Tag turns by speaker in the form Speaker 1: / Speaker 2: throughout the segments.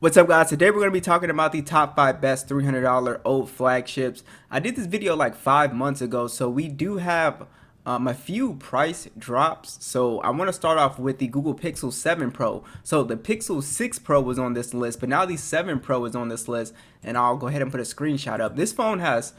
Speaker 1: What's up, guys? Today we're going to be talking about the top 5 best $300 old flagships. I did this video like 5 months ago, so we do have a few price drops. So I want to start off with the Google Pixel 7 Pro. So the Pixel 6 Pro was on this list, but now the 7 Pro is on this list, and I'll go ahead and put a screenshot up. This phone has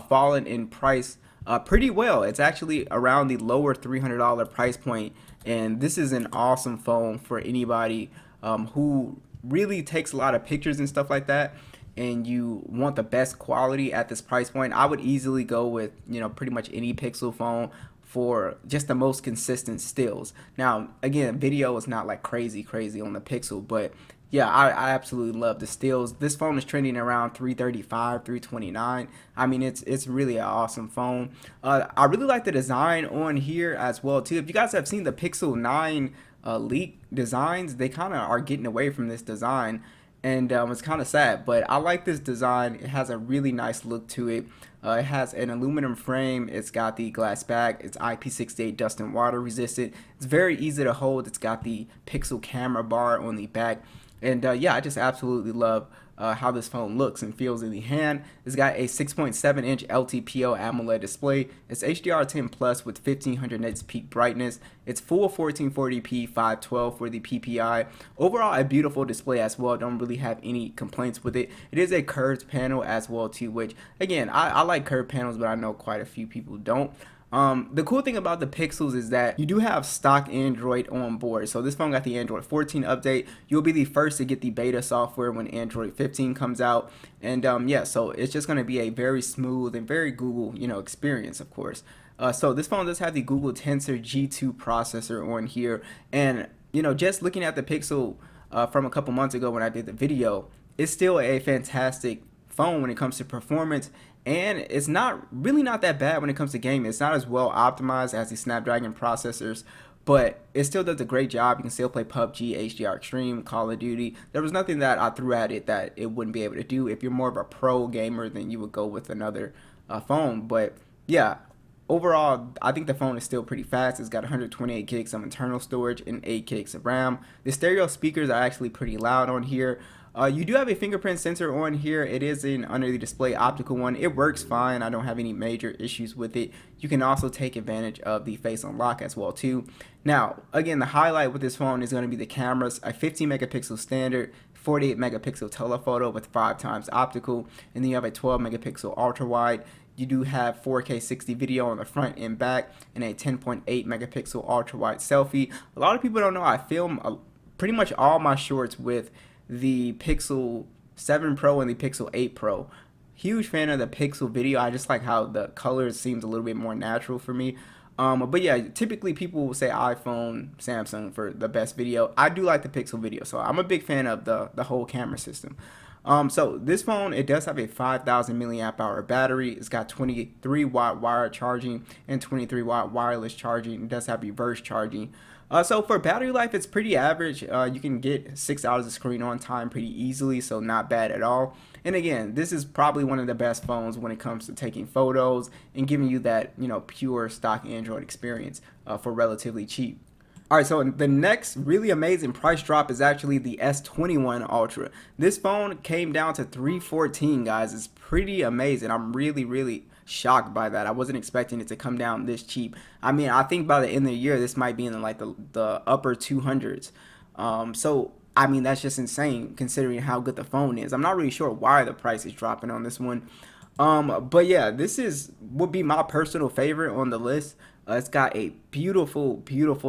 Speaker 1: fallen in price pretty well. It's actually around the lower $300 price point, and this is an awesome phone for anybody who really takes a lot of pictures and stuff like that, and you want the best quality at this price point. I would easily go with, pretty much any Pixel phone for just the most consistent stills. Now, again, video is not like crazy on the Pixel, but yeah, I absolutely love the stills. This phone is trending around 335, 329. I mean, it's really an awesome phone. I really like the design on here as well too. If you guys have seen the Pixel 9 leak designs, they kind of are getting away from this design, and it's kind of sad, but I like this design. It has a really nice look to it. It has an aluminum frame, it's got the glass back, it's IP68 dust and water resistant, it's very easy to hold, it's got the Pixel camera bar on the back, and yeah, I just absolutely love how this phone looks and feels in the hand. It's got a 6.7 inch LTPO AMOLED display. It's HDR10 plus with 1500 nits peak brightness. It's full 1440p 512 for the PPI. Overall, a beautiful display as well. Don't really have any complaints with it. It is a curved panel as well too, which again, I like curved panels, but I know quite a few people don't. The cool thing about the Pixels is that you do have stock Android on board. So this phone got the Android 14 update. You'll be the first to get the beta software when Android 15 comes out. And yeah, so it's just going to be a very smooth and very Google, experience, of course. So this phone does have the Google Tensor G2 processor on here. And, just looking at the Pixel from a couple months ago when I did the video, it's still a fantastic phone when it comes to performance, and it's not that bad when it comes to gaming. It's not as well optimized as the Snapdragon processors, but it still does a great job. You can still play PUBG, HDR Extreme, Call of Duty. There was nothing that I threw at it that it wouldn't be able to do. If you're more of a pro gamer, then you would go with another phone. But yeah, overall, I think the phone is still pretty fast. It's got 128 gigs of internal storage and 8 gigs of RAM. The stereo speakers are actually pretty loud on here. You do have a fingerprint sensor on here. It is an under the display optical one. It works fine. I don't have any major issues with it. You can also take advantage of the face unlock as well too. Now, again, the highlight with this phone is going to be the cameras. A 15 megapixel standard, 48 megapixel telephoto with 5 times optical, and then you have a 12 megapixel ultra wide. You do have 4K 60 video on the front and back, and a 10.8 megapixel ultra wide selfie. A lot of people don't know I film pretty much all my shorts with the Pixel 7 Pro and the Pixel 8 Pro. Huge fan of the Pixel video. I just like how the colors seems a little bit more natural for me. But yeah, typically people will say iPhone, Samsung for the best video. I do like the Pixel video, so I'm a big fan of the whole camera system. So this phone, it does have a 5,000 milliamp hour battery. It's got 23 watt wired charging and 23 watt wireless charging. It does have reverse charging. So for battery life, it's pretty average. You can get 6 hours of screen on time pretty easily, so not bad at all. And again, this is probably one of the best phones when it comes to taking photos and giving you that, pure stock Android experience for relatively cheap. Alright, so the next really amazing price drop is actually the S21 Ultra. This phone came down to $314, guys. It's pretty amazing. I'm really shocked by that. I wasn't expecting it to come down this cheap. I mean, I think by the end of the year, this might be in like the upper 200s. So I mean, that's just insane considering how good the phone is. I'm not really sure why the price is dropping on this one. But yeah, this would be my personal favorite on the list. It's got a beautiful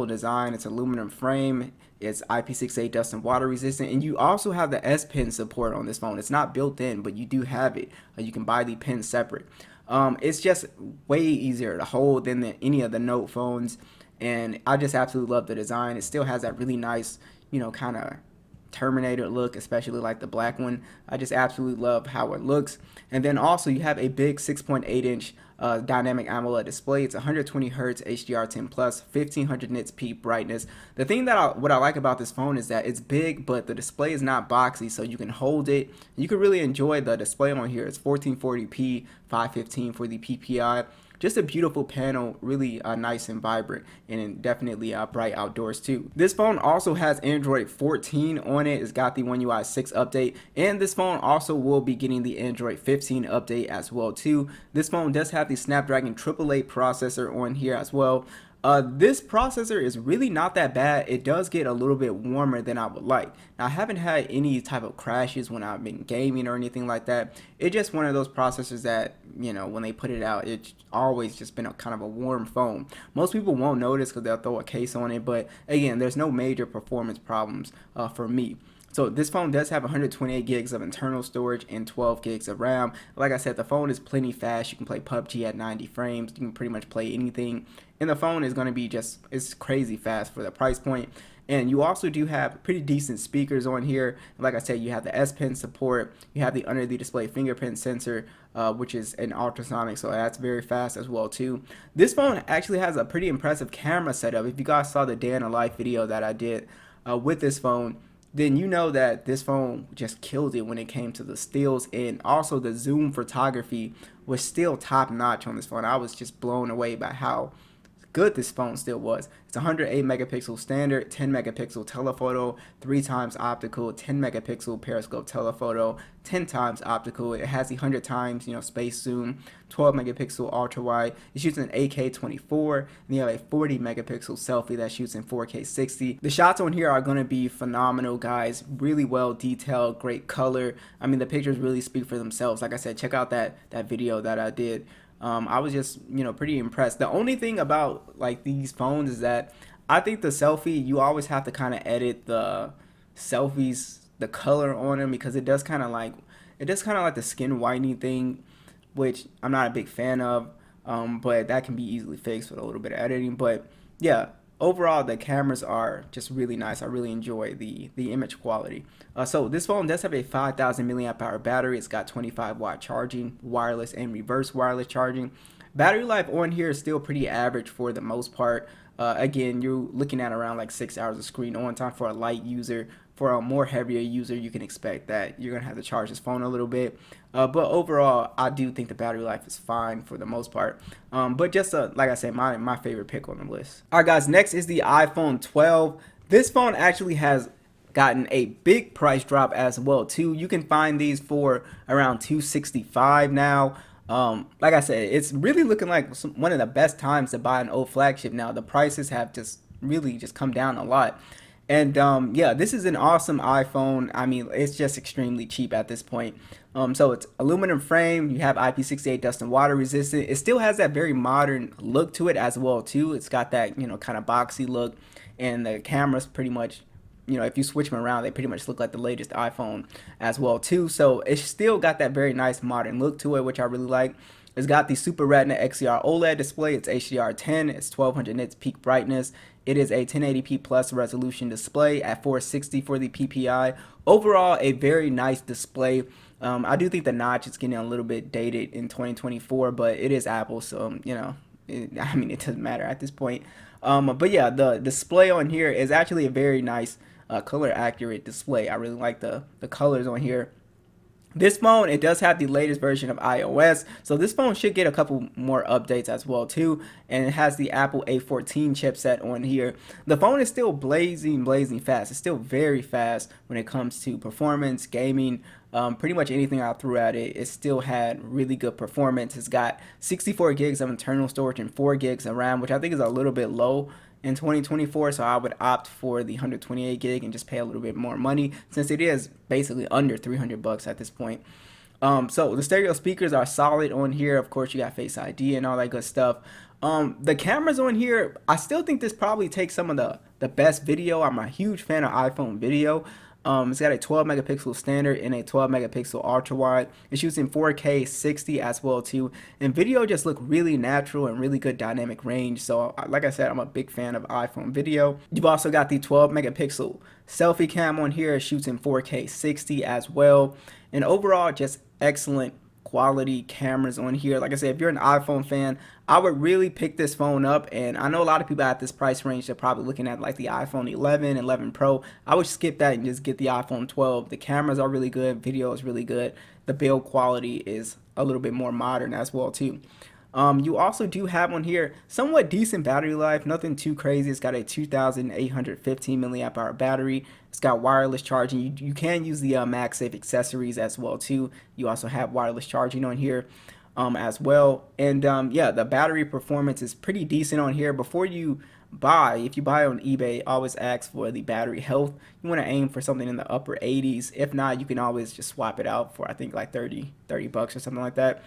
Speaker 1: design. It's aluminum frame. It's IP68 dust and water resistant, and you also have the S Pen support on this phone. It's not built in, but you do have it. You can buy the pen separate. It's just way easier to hold than any of the Note phones, and I just absolutely love the design. It still has that really nice, kind of Terminator look, especially like the black one. I just absolutely love how it looks. And then also you have a big 6.8 inch dynamic AMOLED display. It's 120 hertz HDR10 plus, 1500 nits peak brightness. The thing that what I like about this phone is that it's big, but the display is not boxy, so you can hold it. You can really enjoy the display on here. It's 1440p 515 for the PPI. just a beautiful panel, really nice and vibrant, and definitely bright outdoors too. This phone also has Android 14 on it. It's got the One UI 6 update, and this phone also will be getting the Android 15 update as well too. This phone does have the Snapdragon 888 processor on here as well. This processor is really not that bad. It does get a little bit warmer than I would like. Now, I haven't had any type of crashes when I've been gaming or anything like that. It's just one of those processors that, you know, when they put it out, it's always just been a kind of a warm phone. Most people won't notice because they'll throw a case on it, but again, there's no major performance problems for me. So this phone does have 128 gigs of internal storage and 12 gigs of RAM. Like I said, the phone is plenty fast. You can play PUBG at 90 frames. You can pretty much play anything. And the phone is going to be it's crazy fast for the price point. And you also do have pretty decent speakers on here. Like I said, you have the S Pen support. You have the under the display fingerprint sensor, which is an ultrasonic, so that's very fast as well too. This phone actually has a pretty impressive camera setup. If you guys saw the day in the life video that I did with this phone, then you know that this phone just killed it when it came to the stills, and also the zoom photography was still top notch on this phone. I was just blown away by how good this phone still was. It's 108 megapixel standard, 10 megapixel telephoto, 3 times optical, 10 megapixel periscope telephoto, 10 times optical. It has the 100 times, you know, space zoom, 12 megapixel ultra wide. It shoots in 8K 24, and you have a 40 megapixel selfie that shoots in 4K 60. The shots on here are going to be phenomenal, guys. Really well detailed, great color. I mean, the pictures really speak for themselves. Like I said, check out that video that I did. I was just, you know, pretty impressed. The only thing about like these phones is that I think the selfie, you always have to kind of edit the selfies, the color on them, because it does kind of like the skin whitening thing, which I'm not a big fan of. But that can be easily fixed with a little bit of editing. But yeah, overall the cameras are just really nice. I really enjoy the image quality. So this phone does have a 5,000 milliamp hour battery. It's got 25-watt charging, wireless and reverse wireless charging. Battery life on here is still pretty average for the most part. Again, you're looking at around like 6 hours of screen on time for a light user. For a more heavier user, you can expect that you're gonna have to charge this phone a little bit. But overall, I do think the battery life is fine for the most part. But just like I said, my favorite pick on the list. All right, guys, next is the iPhone 12. This phone actually has gotten a big price drop as well too. You can find these for around $265 now. Like I said, it's really looking like one of the best times to buy an old flagship now. The prices have just really come down a lot. And yeah, this is an awesome iPhone. I mean, it's just extremely cheap at this point. So it's aluminum frame. You have IP68 dust and water resistant. It still has that very modern look to it as well too. It's got that, you know, kind of boxy look, and the cameras pretty much, you know, if you switch them around, they pretty much look like the latest iPhone as well too. So it's still got that very nice modern look to it, which I really like. It's got the Super Retina XDR OLED display. It's HDR10. It's 1200 nits peak brightness. It is a 1080p plus resolution display at 460 for the PPI. Overall, a very nice display. I do think the notch is getting a little bit dated in 2024, but it is Apple, so you know, I mean, it doesn't matter at this point. But yeah, the display on here is actually a very nice color accurate display. I really like the colors on here. This phone, it does have the latest version of iOS, so this phone should get a couple more updates as well too, and it has the Apple A14 chipset on here. The phone is still blazing fast. It's still very fast when it comes to performance, gaming, pretty much anything I threw at it. It still had really good performance. It's got 64 gigs of internal storage and 4 gigs of RAM, which I think is a little bit low in 2024, so I would opt for the 128 gig and just pay a little bit more money, since it is basically under 300 bucks at this point. So the stereo speakers are solid on here. Of course, you got Face ID and all that good stuff. The cameras on here, I still think this probably takes some of the best video. I'm a huge fan of iPhone video. It's got a 12 megapixel standard and a 12 megapixel ultra wide. It shoots in 4K 60 as well too, and video just look really natural and really good dynamic range. So like I said, I'm a big fan of iPhone video. You've also got the 12 megapixel selfie cam on here. It shoots in 4K 60 as well, and overall just excellent quality cameras on here. Like I said, if you're an iPhone fan, I would really pick this phone up. And I know a lot of people at this price range are probably looking at like the iPhone 11, 11 Pro. I would skip that and just get the iPhone 12. The cameras are really good, video is really good, the build quality is a little bit more modern as well too. You also do have on here somewhat decent battery life, nothing too crazy. It's got a 2,815 milliamp hour battery. It's got wireless charging. You can use the MagSafe accessories as well too. You also have wireless charging on here as well. And yeah, the battery performance is pretty decent on here. Before you buy, if you buy on eBay, always ask for the battery health. You want to aim for something in the upper 80s. If not, you can always just swap it out for I think like 30 bucks or something like that.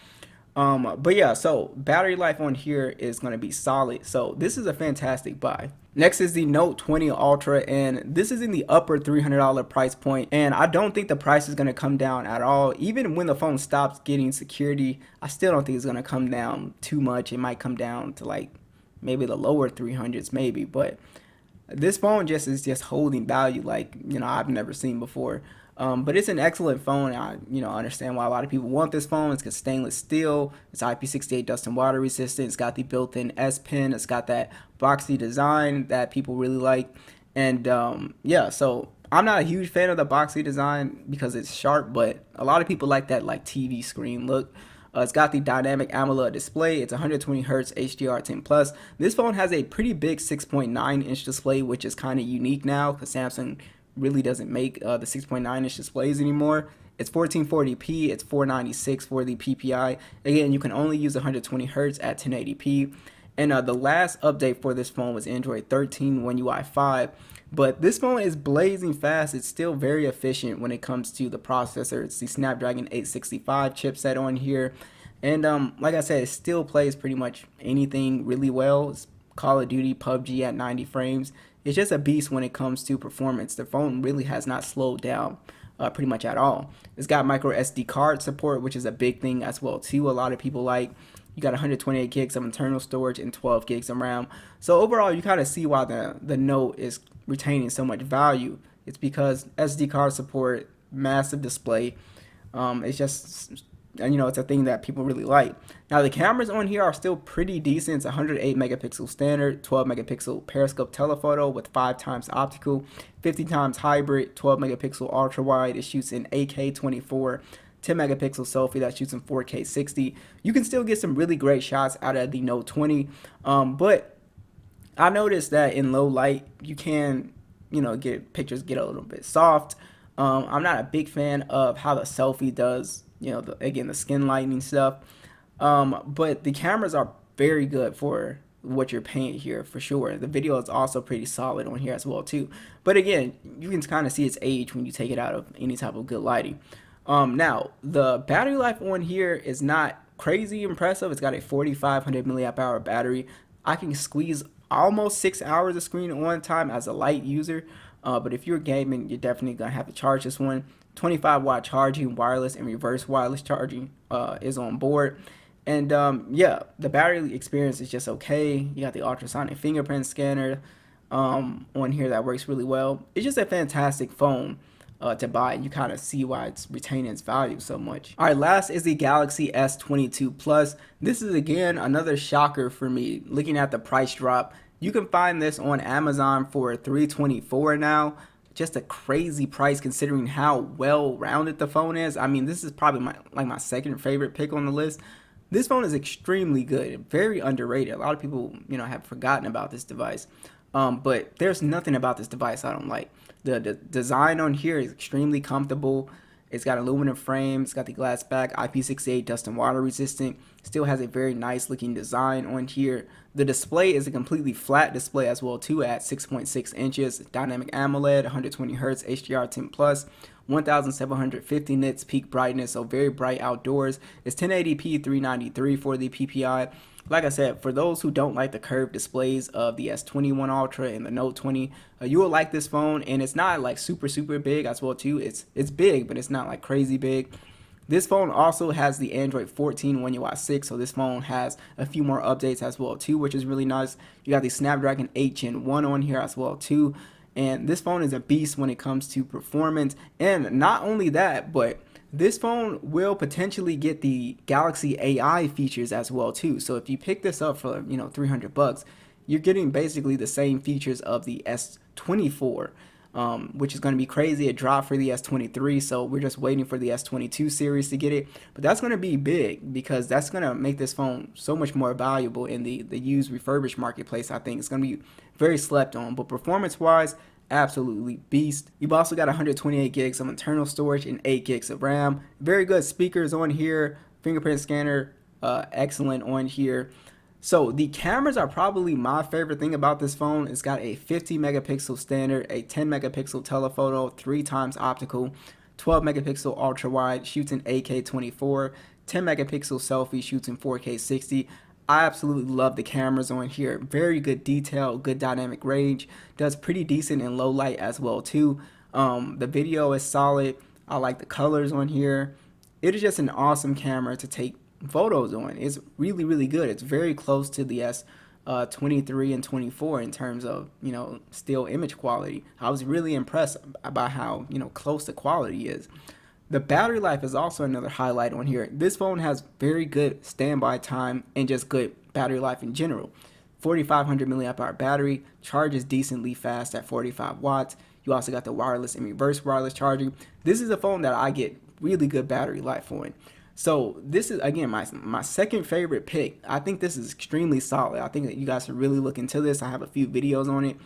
Speaker 1: But yeah, so battery life on here is going to be solid. So this is a fantastic buy. Next is the Note 20 Ultra, and this is in the upper $300 price point, and I don't think the price is going to come down at all. Even when the phone stops getting security, I still don't think it's going to come down too much. It might come down to like maybe the lower 300s maybe, but this phone just is just holding value like, I've never seen before. But it's an excellent phone. I understand why a lot of people want this phone. It's got stainless steel. It's IP68 dust and water resistant. It's got the built-in S Pen. It's got that boxy design that people really like. And yeah, so I'm not a huge fan of the boxy design because it's sharp, but a lot of people like that like TV screen look. It's got the dynamic AMOLED display. It's 120 Hz HDR10 Plus. This phone has a pretty big 6.9-inch display, which is kind of unique now because Samsung really doesn't make the 6.9-inch displays anymore. It's 1440p. It's 496 for the PPI. Again, you can only use 120 Hz at 1080p. And the last update for this phone was Android 13 One UI 5. But this phone is blazing fast. It's still very efficient when it comes to the processor. It's the Snapdragon 865 chipset on here. And like I said, it still plays pretty much anything really well. It's Call of Duty, PUBG at 90 frames. It's just a beast when it comes to performance. The phone really has not slowed down pretty much at all. It's got micro SD card support, which is a big thing as well too. A lot of people like. You got 128 gigs of internal storage and 12 gigs of RAM. So overall, you kind of see why the Note is retaining so much value. It's because SD card support, massive display. It's just, it's a thing that people really like. Now the cameras on here are still pretty decent. It's 108 megapixel standard, 12 megapixel periscope telephoto with 5 times optical, 50 times hybrid, 12 megapixel ultra wide. It shoots in 8K 24. 10 megapixel selfie that shoots in 4K 60. You can still get some really great shots out of the Note 20, but I noticed that in low light you can get pictures get a little bit soft. I'm not a big fan of how the selfie does, again the skin lightening stuff, but the cameras are very good for what you're paying here for sure. The video is also pretty solid on here as well too, but again you can kind of see its age when you take it out of any type of good lighting. Now the battery life on here is not crazy impressive. It's got a 4,500 milliamp hour battery. I can squeeze almost 6 hours of screen on time as a light user, but if you're gaming, you're definitely gonna have to charge this one. 25-watt charging, wireless and reverse wireless charging is on board. And yeah, the battery experience is just okay. You got the ultrasonic fingerprint scanner on here that works really well. It's just a fantastic phone to buy. You kind of see why it's retaining its value so much. All right, last is the Galaxy S22 Plus. This is again another shocker for me. Looking at the price drop, you can find this on Amazon for $324 now. Just a crazy price considering how well rounded the phone is. I mean, this is probably my second favorite pick on the list. This phone is extremely good, very underrated. A lot of people have forgotten about this device. But there's nothing about this device I don't like. The design on here is extremely comfortable. It's got aluminum frame. It's got the glass back, IP68 dust and water resistant. Still has a very nice looking design on here. The display is a completely flat display as well too at 6.6 inches. Dynamic AMOLED, 120 Hz HDR10 Plus, 1750 nits peak brightness, so very bright outdoors. It's 1080p 393 for the PPI. Like I said, for those who don't like the curved displays of the S21 Ultra and the Note 20, you will like this phone, and it's not like super big as well too. It's big, but it's not like crazy big. This phone also has the Android 14 One UI 6, so this phone has a few more updates as well too, which is really nice. You got the Snapdragon 8 Gen 1 on here as well too, and this phone is a beast when it comes to performance. And not only that, but this phone will potentially get the Galaxy AI features as well too. So if you pick this up for 300 bucks, you're getting basically the same features of the S24. which is going to be crazy. It dropped for the S23, so we're just waiting for the S22 series to get it. But that's going to be big because that's going to make this phone so much more valuable in the used refurbished marketplace. I think it's going to be very slept on. But performance-wise, absolutely beast. You've also got 128 gigs of internal storage and 8 gigs of RAM. Very good speakers on here. Fingerprint scanner, excellent on here. So the cameras are probably my favorite thing about this phone. It's got a 50 megapixel standard, a 10 megapixel telephoto, 3x optical, 12 megapixel ultra wide, shoots in 8K 24, 10 megapixel selfie, shoots in 4K 60. I absolutely love the cameras on here. Very good detail, good dynamic range. Does pretty decent in low light as well too. The video is solid. I like the colors on here. It is just an awesome camera to take photos on. It's really, really good. It's very close to the S23 and 24 in terms of, still image quality. I was really impressed about how, close the quality is. The battery life is also another highlight on here. This phone has very good standby time and just good battery life in general. 4,500 milliamp hour battery, charges decently fast at 45 watts. You also got the wireless and reverse wireless charging. This is a phone that I get really good battery life on. So this is, again, my second favorite pick. I think this is extremely solid. I think that you guys should really look into this. I have a few videos on it.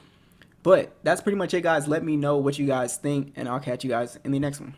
Speaker 1: But that's pretty much it, guys. Let me know what you guys think, and I'll catch you guys in the next one.